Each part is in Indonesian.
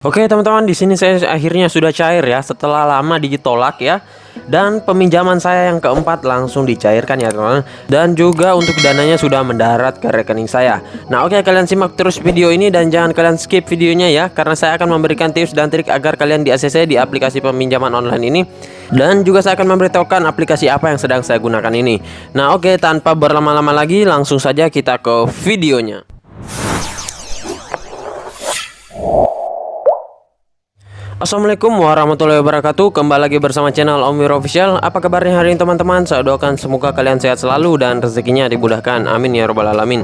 Oke teman-teman, di sini saya akhirnya sudah cair ya setelah lama ditolak ya. Dan peminjaman saya yang keempat langsung dicairkan ya teman-teman. Dan juga untuk dananya sudah mendarat ke rekening saya. Nah oke, kalian simak terus video ini dan jangan kalian skip videonya ya, karena saya akan memberikan tips dan trik agar kalian di ACC di aplikasi peminjaman online ini. Dan juga saya akan memberitahukan aplikasi apa yang sedang saya gunakan ini. Nah oke, tanpa berlama-lama lagi langsung saja kita ke videonya. Assalamualaikum warahmatullahi wabarakatuh. Kembali lagi bersama channel Om Wiro Official. Apa kabarnya hari ini teman-teman? Saya doakan semoga kalian sehat selalu dan rezekinya dimudahkan. Amin ya robbal alamin.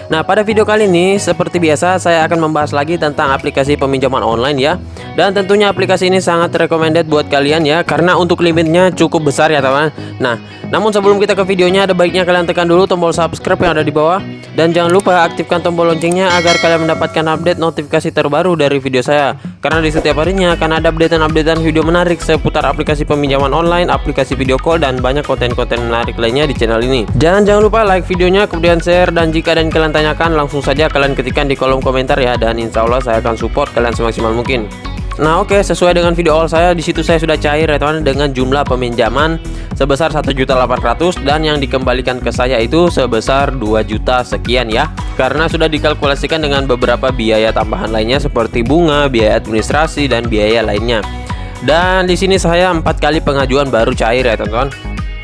Nah, pada video kali ini seperti biasa saya akan membahas lagi tentang aplikasi peminjaman online ya. Dan tentunya aplikasi ini sangat recommended buat kalian ya, karena untuk limitnya cukup besar ya teman. Nah, namun sebelum kita ke videonya, ada baiknya kalian tekan dulu tombol subscribe yang ada di bawah. Dan jangan lupa aktifkan tombol loncengnya agar kalian mendapatkan update notifikasi terbaru dari video saya. Karena di setiap harinya akan ada updatean video menarik seputar aplikasi peminjaman online, aplikasi video call, dan banyak konten-konten menarik lainnya di channel ini. Jangan lupa like videonya, kemudian share, dan jika ada yang kalian tanyakan langsung saja kalian ketikkan di kolom komentar ya. Dan insya Allah saya akan support kalian semaksimal mungkin. Nah oke, sesuai dengan video awal saya, di situ saya sudah cair ya teman, dengan jumlah peminjaman sebesar 1.800.000 dan yang dikembalikan ke saya itu sebesar 2 juta sekian ya. Karena sudah dikalkulasikan dengan beberapa biaya tambahan lainnya seperti bunga, biaya administrasi, dan biaya lainnya. Dan di sini saya 4 kali pengajuan baru cair ya teman-teman.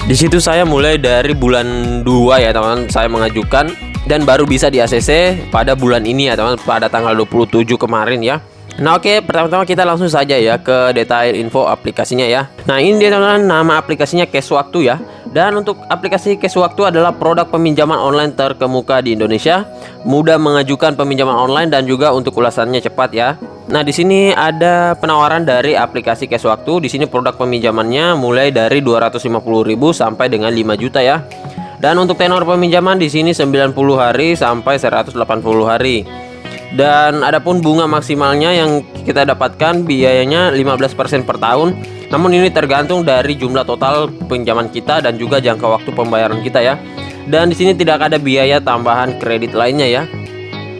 Di situ saya mulai dari bulan 2 ya teman-teman, saya mengajukan dan baru bisa di ACC pada bulan ini ya teman-teman, pada tanggal 27 kemarin ya. Nah oke, pertama-tama kita langsung saja ya ke detail info aplikasinya ya. Nah ini dia teman-teman, nama aplikasinya Cashwaktu ya. Dan untuk aplikasi Cashwaktu adalah produk peminjaman online terkemuka di Indonesia, mudah mengajukan peminjaman online dan juga untuk ulasannya cepat ya. Nah di sini ada penawaran dari aplikasi Cashwaktu. Di sini produk peminjamannya mulai dari 250.000 sampai dengan 5 juta ya. Dan untuk tenor peminjaman di sini 90 hari sampai 180 hari. Dan adapun bunga maksimalnya yang kita dapatkan biayanya 15% per tahun. Namun ini tergantung dari jumlah total pinjaman kita dan juga jangka waktu pembayaran kita ya. Dan di sini tidak ada biaya tambahan kredit lainnya ya.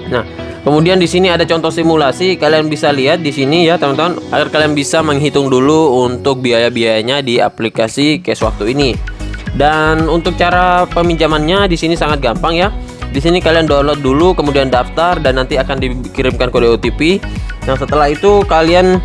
Nah, kemudian di sini ada contoh simulasi, kalian bisa lihat di sini ya teman-teman, agar kalian bisa menghitung dulu untuk biaya-biayanya di aplikasi Cashwaktu ini. Dan untuk cara peminjamannya di sini sangat gampang ya. Di sini kalian download dulu, kemudian daftar, dan nanti akan dikirimkan kode OTP. Nah setelah itu kalian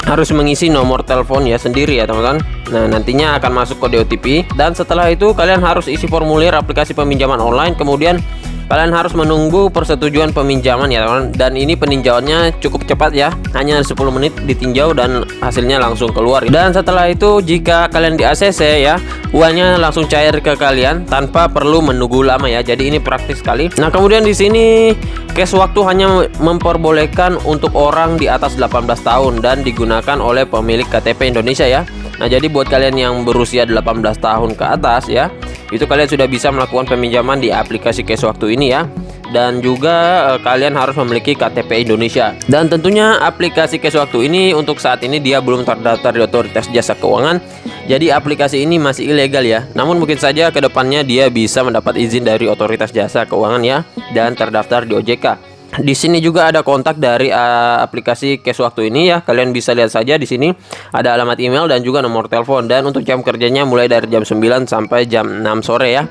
harus mengisi nomor telepon ya sendiri ya teman-teman. Nah nantinya akan masuk kode OTP. Dan setelah itu kalian harus isi formulir aplikasi peminjaman online. Kemudian kalian harus menunggu persetujuan peminjaman ya teman-teman. Dan ini peninjauannya cukup cepat ya, hanya 10 menit ditinjau dan hasilnya langsung keluar. Dan setelah itu jika kalian di ACC ya, uangnya langsung cair ke kalian tanpa perlu menunggu lama ya. Jadi ini praktis sekali. Nah kemudian di sini Cashwaktu hanya memperbolehkan untuk orang di atas 18 tahun dan digunakan oleh pemilik KTP Indonesia ya. Nah jadi buat kalian yang berusia 18 tahun ke atas ya, itu kalian sudah bisa melakukan peminjaman di aplikasi Cashwaktu ini ya. Dan juga kalian harus memiliki KTP Indonesia. Dan tentunya aplikasi Cashwaktu ini untuk saat ini dia belum terdaftar di Otoritas Jasa Keuangan. Jadi aplikasi ini masih ilegal ya. Namun mungkin saja kedepannya dia bisa mendapat izin dari Otoritas Jasa Keuangan ya, dan terdaftar di OJK. Di sini juga ada kontak dari aplikasi Cashwaktu ini ya. Kalian bisa lihat saja di sini ada alamat email dan juga nomor telepon. Dan untuk jam kerjanya mulai dari jam 9 sampai jam 6 sore ya.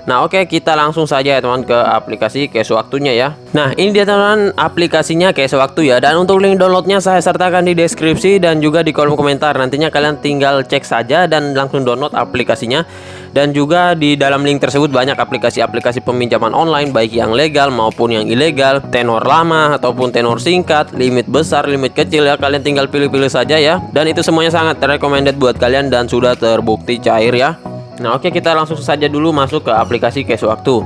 Nah oke, kita langsung saja ya teman ke aplikasi Cashwaktunya ya. Nah ini dia teman aplikasinya Cashwaktu ya. Dan untuk link downloadnya saya sertakan di deskripsi dan juga di kolom komentar. Nantinya kalian tinggal cek saja dan langsung download aplikasinya. Dan juga di dalam link tersebut banyak aplikasi-aplikasi peminjaman online, baik yang legal maupun yang ilegal, tenor lama ataupun tenor singkat, limit besar, limit kecil ya. Kalian tinggal pilih-pilih saja ya. Dan itu semuanya sangat recommended buat kalian dan sudah terbukti cair ya. Nah oke, kita langsung saja dulu masuk ke aplikasi Cashwaktu.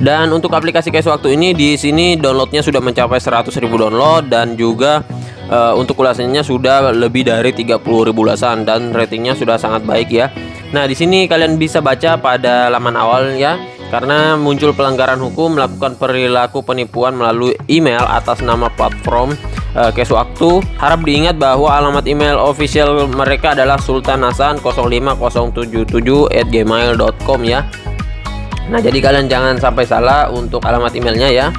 Dan untuk aplikasi Cashwaktu ini di sini downloadnya sudah mencapai 100.000 download dan juga untuk ulasannya sudah lebih dari 30.000 ulasan dan ratingnya sudah sangat baik ya. Nah di sini kalian bisa baca pada laman awal ya, karena muncul pelanggaran hukum melakukan perilaku penipuan melalui email atas nama platform Cashwaktu. Harap diingat bahwa alamat email official mereka adalah sultanhasan05077@gmail.com ya. Nah jadi kalian jangan sampai salah untuk alamat emailnya ya.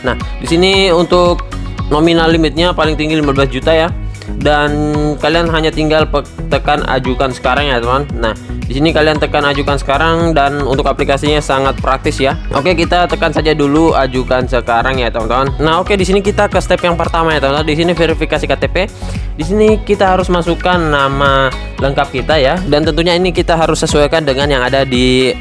Nah di sini untuk nominal limitnya paling tinggi 15 juta ya. Dan kalian hanya tinggal tekan ajukan sekarang ya teman. Nah, di sini kalian tekan ajukan sekarang dan untuk aplikasinya sangat praktis ya. Oke, kita tekan saja dulu ajukan sekarang ya teman-teman. Nah, oke, di sini kita ke step yang pertama ya teman-teman. Di sini verifikasi KTP. Di sini kita harus masukkan nama lengkap kita ya. Dan tentunya ini kita harus sesuaikan dengan yang ada di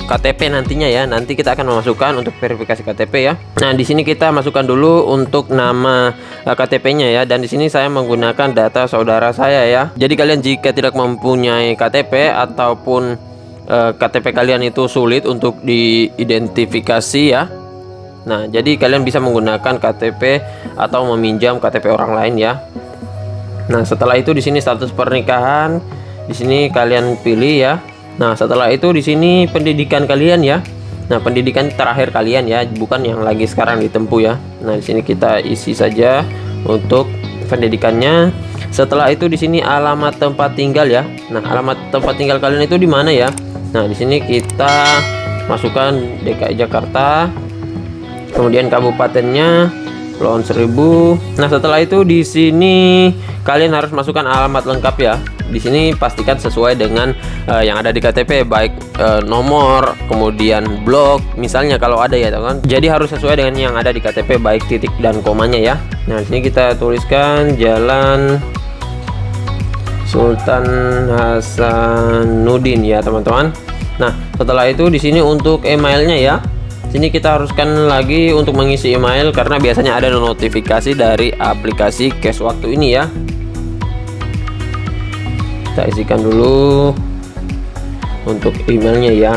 KTP nantinya ya. Nanti kita akan memasukkan untuk verifikasi KTP ya. Nah, di sini kita masukkan dulu untuk nama KTP-nya ya. Dan di sini saya menggunakan data saudara saya ya. Jadi kalian jika tidak mempunyai KTP ataupun KTP kalian itu sulit untuk diidentifikasi ya. Nah, jadi kalian bisa menggunakan KTP atau meminjam KTP orang lain ya. Nah, setelah itu di sini status pernikahan, di sini kalian pilih ya. Nah, setelah itu di sini pendidikan kalian ya. Nah, pendidikan terakhir kalian ya, bukan yang lagi sekarang ditempuh ya. Nah, di sini kita isi saja untuk pendidikannya. Setelah itu di sini alamat tempat tinggal ya. Nah, alamat tempat tinggal kalian itu di mana ya? Nah, di sini kita masukkan DKI Jakarta. Kemudian kabupatennya Kepulauan Seribu. Nah, setelah itu di sini kalian harus masukkan alamat lengkap ya. Di sini pastikan sesuai dengan yang ada di KTP, baik nomor, kemudian blok, misalnya kalau ada ya teman. Jadi harus sesuai dengan yang ada di KTP, baik titik dan komanya ya. Nah, di sini kita tuliskan Jalan Sultan Hasanuddin ya teman-teman. Nah, setelah itu di sini untuk emailnya ya. Sini kita haruskan lagi untuk mengisi email karena biasanya ada notifikasi dari aplikasi Cash Waktu ini ya. Kita isikan dulu untuk emailnya ya.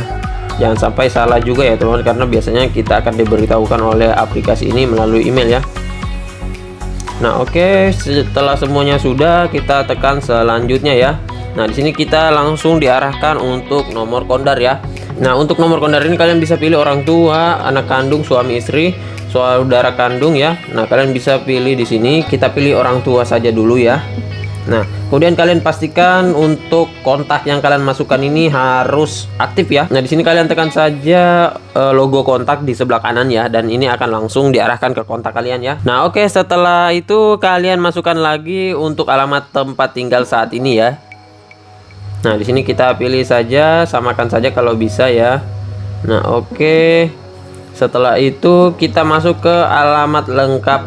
Jangan sampai salah juga ya teman-teman, karena biasanya kita akan diberitahukan oleh aplikasi ini melalui email ya. Nah, oke, setelah semuanya sudah, kita tekan selanjutnya ya. Nah, di sini kita langsung diarahkan untuk nomor kondar ya. Nah, untuk nomor kondar ini kalian bisa pilih orang tua, anak kandung, suami istri, saudara kandung ya. Nah, kalian bisa pilih di sini. Kita pilih orang tua saja dulu ya. Nah, kemudian kalian pastikan untuk kontak yang kalian masukkan ini harus aktif ya. Nah, di sini kalian tekan saja logo kontak di sebelah kanan ya, dan ini akan langsung diarahkan ke kontak kalian ya. Nah, oke, setelah itu kalian masukkan lagi untuk alamat tempat tinggal saat ini ya. Nah, di sini kita pilih saja, samakan saja kalau bisa ya. Nah, oke. Setelah itu kita masuk ke alamat lengkap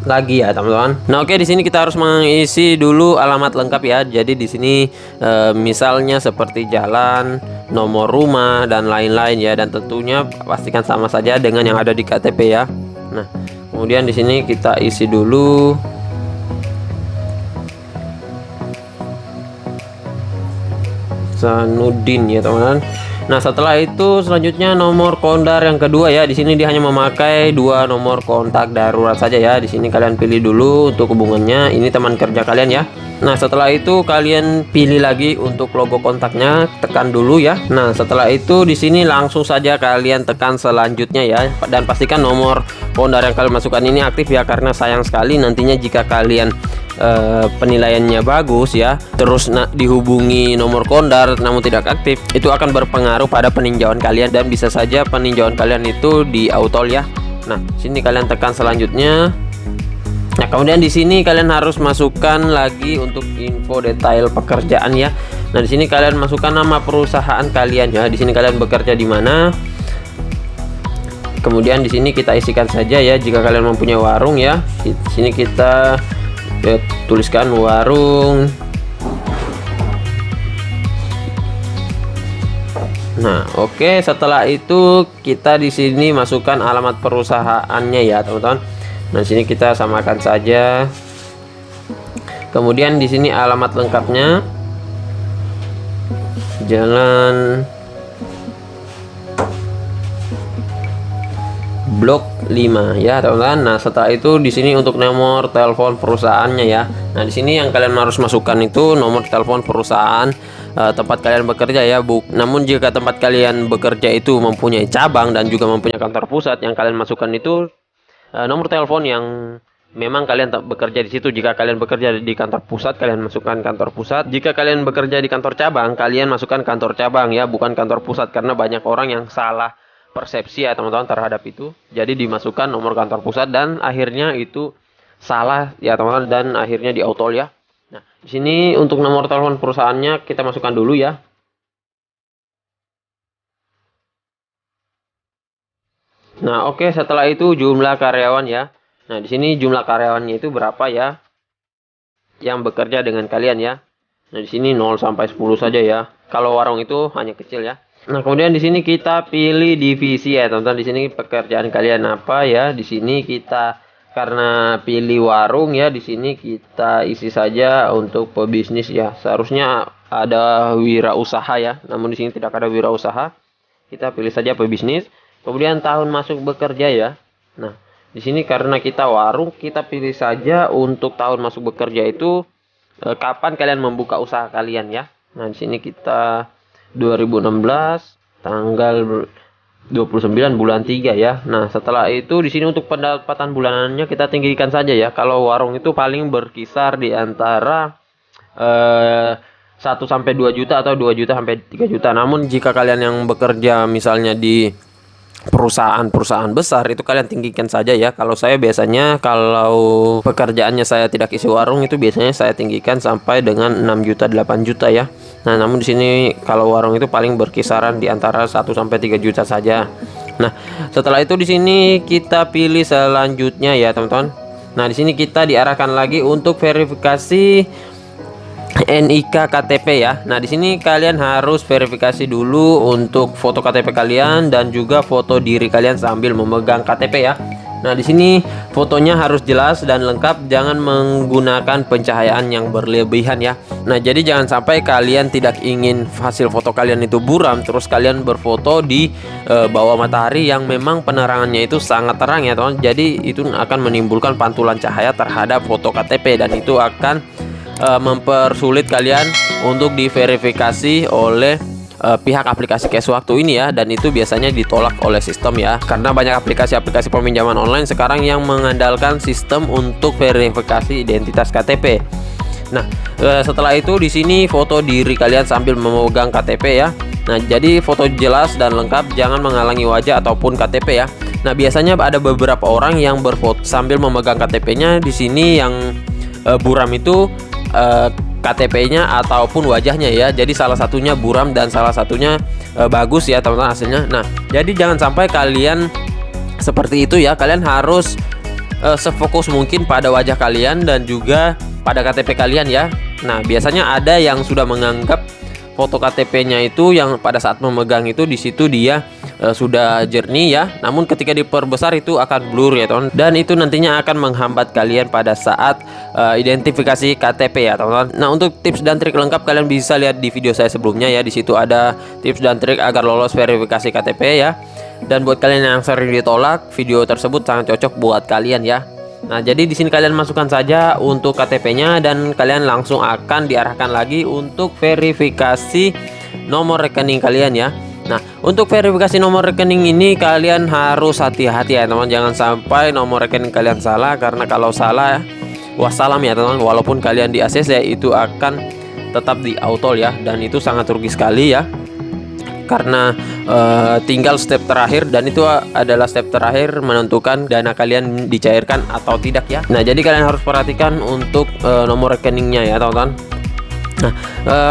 lagi ya, teman-teman. Nah, oke, di sini kita harus mengisi dulu alamat lengkap ya. Jadi di sini misalnya seperti jalan, nomor rumah dan lain-lain ya, dan tentunya pastikan sama saja dengan yang ada di KTP ya. Nah, kemudian di sini kita isi dulu. Hasanuddin ya teman-teman. Nah, setelah itu selanjutnya nomor kondar yang kedua ya. Di sini dia hanya memakai 2 nomor kontak darurat saja ya. Di sini kalian pilih dulu untuk hubungannya. Ini teman kerja kalian ya. Nah, setelah itu kalian pilih lagi untuk logo kontaknya, tekan dulu ya. Nah, setelah itu di sini langsung saja kalian tekan selanjutnya ya, dan pastikan nomor kondar yang kalian masukkan ini aktif ya, karena sayang sekali nantinya jika kalian penilaiannya bagus ya, terus dihubungi nomor kondar namun tidak aktif, itu akan berpengaruh pada peninjauan kalian dan bisa saja peninjauan kalian itu di auto ya. Nah, sini kalian tekan selanjutnya. Nah, kemudian di sini kalian harus masukkan lagi untuk info detail pekerjaan ya. Nah, di sini kalian masukkan nama perusahaan kalian ya. Di sini kalian bekerja di mana. Kemudian di sini kita isikan saja ya, jika kalian mempunyai warung ya. Di sini kita tuliskan warung. Nah, oke, setelah itu kita di sini masukkan alamat perusahaannya ya, teman-teman. Nah, di sini kita samakan saja. Kemudian di sini alamat lengkapnya. Jalan Blok 5 ya, teman-teman. Nah, setelah itu di sini untuk nomor telepon perusahaannya ya. Nah, di sini yang kalian harus masukkan itu nomor telepon perusahaan tempat kalian bekerja ya, Bu. Namun jika tempat kalian bekerja itu mempunyai cabang dan juga mempunyai kantor pusat, yang kalian masukkan itu nomor telepon yang memang kalian bekerja di situ. Jika kalian bekerja di kantor pusat, kalian masukkan kantor pusat. Jika kalian bekerja di kantor cabang, kalian masukkan kantor cabang ya, bukan kantor pusat, karena banyak orang yang salah persepsi ya teman-teman terhadap itu. Jadi dimasukkan nomor kantor pusat dan akhirnya itu salah ya teman-teman, dan akhirnya di auto ya. Nah, di sini untuk nomor telepon perusahaannya kita masukkan dulu ya. Nah, oke, setelah itu jumlah karyawan ya. Nah, di sini jumlah karyawannya itu berapa ya yang bekerja dengan kalian ya. Nah, di sini 0 sampai 10 saja ya. Kalau warung itu hanya kecil ya. Nah, kemudian di sini kita pilih divisi ya, teman-teman. Di sini pekerjaan kalian apa ya? Di sini kita karena pilih warung ya, di sini kita isi saja untuk pebisnis ya. Seharusnya ada wirausaha ya. Namun di sini tidak ada wirausaha. Kita pilih saja pebisnis. Kemudian tahun masuk bekerja ya. Nah, di sini karena kita warung, kita pilih saja untuk tahun masuk bekerja itu kapan kalian membuka usaha kalian ya. Nah, di sini kita 2016 tanggal 29 bulan 3 ya. Nah, setelah itu di sini untuk pendapatan bulanannya kita tinggikan saja ya. Kalau warung itu paling berkisar di antara 1 sampai 2 juta atau 2 juta sampai 3 juta. Namun jika kalian yang bekerja misalnya di perusahaan-perusahaan besar itu kalian tinggikan saja ya. Kalau saya biasanya kalau pekerjaannya saya tidak isi warung itu biasanya saya tinggikan sampai dengan 6 juta 8 juta ya. Nah, namun di sini kalau warung itu paling berkisaran di antara 1 sampai 3 juta saja. Nah, setelah itu di sini kita pilih selanjutnya ya, teman-teman. Nah, di sini kita diarahkan lagi untuk verifikasi NIK KTP ya. Nah, di sini kalian harus verifikasi dulu untuk foto KTP kalian dan juga foto diri kalian sambil memegang KTP ya. Nah, di sini fotonya harus jelas dan lengkap, jangan menggunakan pencahayaan yang berlebihan ya. Nah, jadi jangan sampai kalian tidak ingin hasil foto kalian itu buram terus kalian berfoto di bawah matahari yang memang penerangannya itu sangat terang ya, teman. Jadi itu akan menimbulkan pantulan cahaya terhadap foto KTP dan itu akan mempersulit kalian untuk diverifikasi oleh pihak aplikasi cash waktu ini ya, dan itu biasanya ditolak oleh sistem ya, karena banyak aplikasi-aplikasi peminjaman online sekarang yang mengandalkan sistem untuk verifikasi identitas KTP. Nah, setelah itu di sini foto diri kalian sambil memegang KTP ya. Nah, jadi foto jelas dan lengkap, jangan menghalangi wajah ataupun KTP ya. Nah, biasanya ada beberapa orang yang berfoto sambil memegang KTP-nya. Di sini yang buram itu KTP-nya ataupun wajahnya ya. Jadi salah satunya buram dan salah satunya bagus ya, teman-teman, hasilnya. Nah, jadi jangan sampai kalian seperti itu ya. Kalian harus sefokus mungkin pada wajah kalian dan juga pada KTP kalian ya. Nah, biasanya ada yang sudah menganggap foto KTP-nya itu yang pada saat memegang itu di situ dia sudah jernih ya. Namun ketika diperbesar itu akan blur ya, teman. Dan itu nantinya akan menghambat kalian pada saat identifikasi KTP ya, teman-teman. Nah, untuk tips dan trik lengkap kalian bisa lihat di video saya sebelumnya ya. Di situ ada tips dan trik agar lolos verifikasi KTP ya. Dan buat kalian yang sering ditolak, video tersebut sangat cocok buat kalian ya. Nah, jadi di sini kalian masukkan saja untuk KTP-nya dan kalian langsung akan diarahkan lagi untuk verifikasi nomor rekening kalian ya. Nah, untuk verifikasi nomor rekening ini kalian harus hati-hati ya, teman. Jangan sampai nomor rekening kalian salah, karena kalau salah wassalam ya, teman. Walaupun kalian di ACC itu akan tetap di auto ya, dan itu sangat rugi sekali ya. Karena tinggal step terakhir, dan itu adalah step terakhir menentukan dana kalian dicairkan atau tidak ya. Nah, jadi kalian harus perhatikan untuk nomor rekeningnya ya, teman-teman. Nah,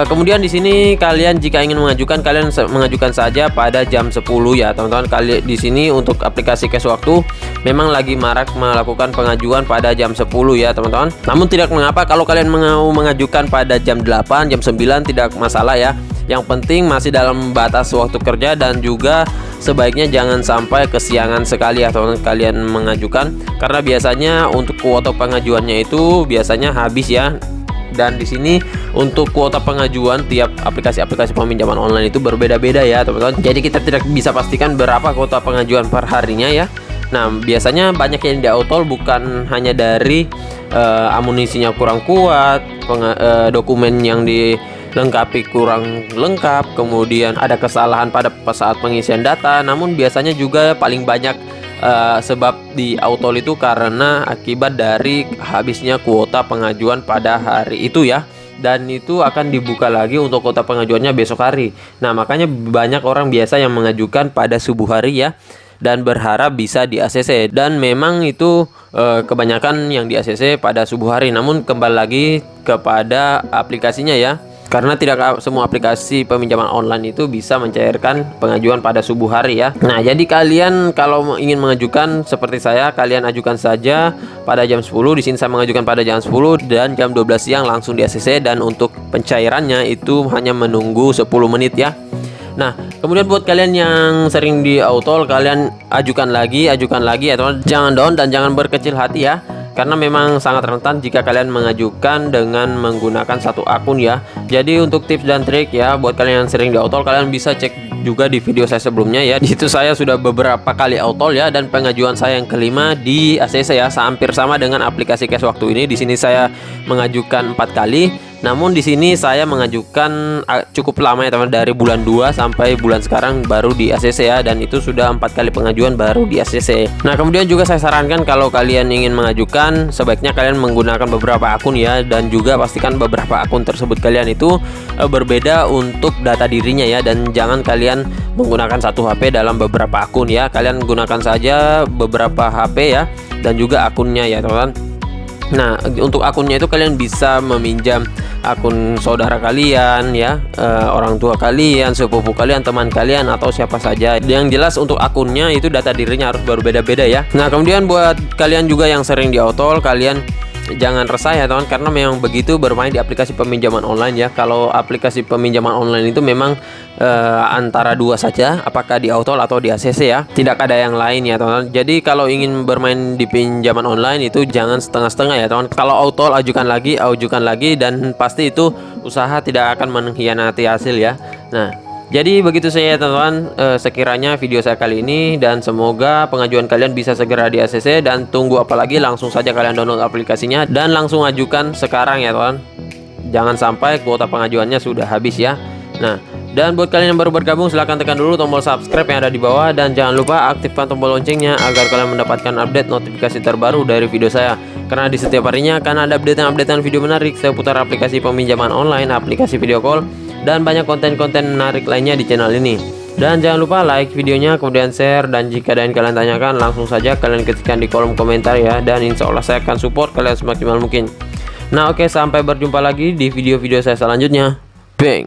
kemudian di sini kalian jika ingin mengajukan, kalian mengajukan saja pada jam 10 ya, teman-teman. Kali di sini untuk aplikasi cash waktu memang lagi marak melakukan pengajuan pada jam 10 ya, teman-teman. Namun tidak mengapa kalau kalian mau mengajukan pada jam 8, jam 9 tidak masalah ya. Yang penting masih dalam batas waktu kerja, dan juga sebaiknya jangan sampai kesiangan sekali ya, teman-teman, kalian mengajukan, karena biasanya untuk kuota pengajuannya itu biasanya habis ya. Dan di sini untuk kuota pengajuan tiap aplikasi-aplikasi peminjaman online itu berbeda-beda ya, teman-teman. Jadi kita tidak bisa pastikan berapa kuota pengajuan per harinya ya. Nah, biasanya banyak yang di auto bukan hanya dari amunisinya kurang kuat, dokumen yang dilengkapi kurang lengkap, kemudian ada kesalahan pada saat pengisian data. Namun biasanya juga paling banyak sebab di auto itu karena akibat dari habisnya kuota pengajuan pada hari itu ya. dan itu akan dibuka lagi untuk kuota pengajuannya besok hari. Nah, makanya banyak orang biasa yang mengajukan pada subuh hari ya, dan berharap bisa di ACC, dan memang itu kebanyakan yang di ACC pada subuh hari. Namun kembali lagi kepada aplikasinya ya, karena tidak semua aplikasi peminjaman online itu bisa mencairkan pengajuan pada subuh hari ya. Nah, jadi kalian kalau ingin mengajukan seperti saya, kalian ajukan saja pada jam 10. Di sini saya mengajukan pada jam 10 dan jam 12 siang langsung di ACC, dan untuk pencairannya itu hanya menunggu 10 menit ya. Nah, kemudian buat kalian yang sering di autol, kalian ajukan lagi atau jangan down dan jangan berkecil hati ya. Karena memang sangat rentan jika kalian mengajukan dengan menggunakan satu akun ya. Jadi untuk tips dan trik ya, buat kalian yang sering di autol, kalian bisa cek juga di video saya sebelumnya ya. Di situ saya sudah beberapa kali autol ya, dan pengajuan saya yang kelima di ACC ya, hampir sama dengan aplikasi cash waktu ini. Di sini saya mengajukan 4 kali. Namun di sini saya mengajukan cukup lama ya teman, dari bulan 2 sampai bulan sekarang baru di ACC ya, dan itu sudah 4 kali pengajuan baru di ACC. Nah, kemudian juga saya sarankan kalau kalian ingin mengajukan, sebaiknya kalian menggunakan beberapa akun ya, dan juga pastikan beberapa akun tersebut kalian itu berbeda untuk data dirinya ya, dan jangan kalian menggunakan satu HP dalam beberapa akun ya. Kalian gunakan saja beberapa HP ya, dan juga akunnya ya teman. Nah, untuk akunnya itu kalian bisa meminjam akun saudara kalian ya, orang tua kalian, sepupu kalian, teman kalian, atau siapa saja. Yang jelas untuk akunnya itu data dirinya harus berbeda-beda ya. Nah, kemudian buat kalian juga yang sering di autol, kalian jangan resah ya teman, karena memang begitu bermain di aplikasi peminjaman online ya. Kalau aplikasi peminjaman online itu memang antara dua saja, apakah di autol atau di ACC ya, tidak ada yang lain ya teman. Jadi kalau ingin bermain di pinjaman online itu jangan setengah-setengah ya teman. Kalau autol ajukan lagi, dan pasti itu usaha tidak akan mengkhianati hasil ya. Nah, jadi begitu saya teman-teman, sekiranya video saya kali ini, dan semoga pengajuan kalian bisa segera di ACC, dan tunggu apalagi, langsung saja kalian download aplikasinya dan langsung ajukan sekarang ya teman. Jangan sampai kuota pengajuannya sudah habis ya. Nah, dan buat kalian yang baru bergabung, silahkan tekan dulu tombol subscribe yang ada di bawah, dan jangan lupa aktifkan tombol loncengnya agar kalian mendapatkan update notifikasi terbaru dari video saya. Karena di setiap harinya akan ada update-updatean video menarik seputar aplikasi peminjaman online, aplikasi video call, dan banyak konten-konten menarik lainnya di channel ini. Dan jangan lupa like videonya, kemudian share, dan jika ada yang kalian tanyakan, langsung saja kalian ketikkan di kolom komentar ya, dan insya Allah saya akan support kalian semaksimal mungkin. Nah, oke, sampai berjumpa lagi di video-video saya selanjutnya. Bang.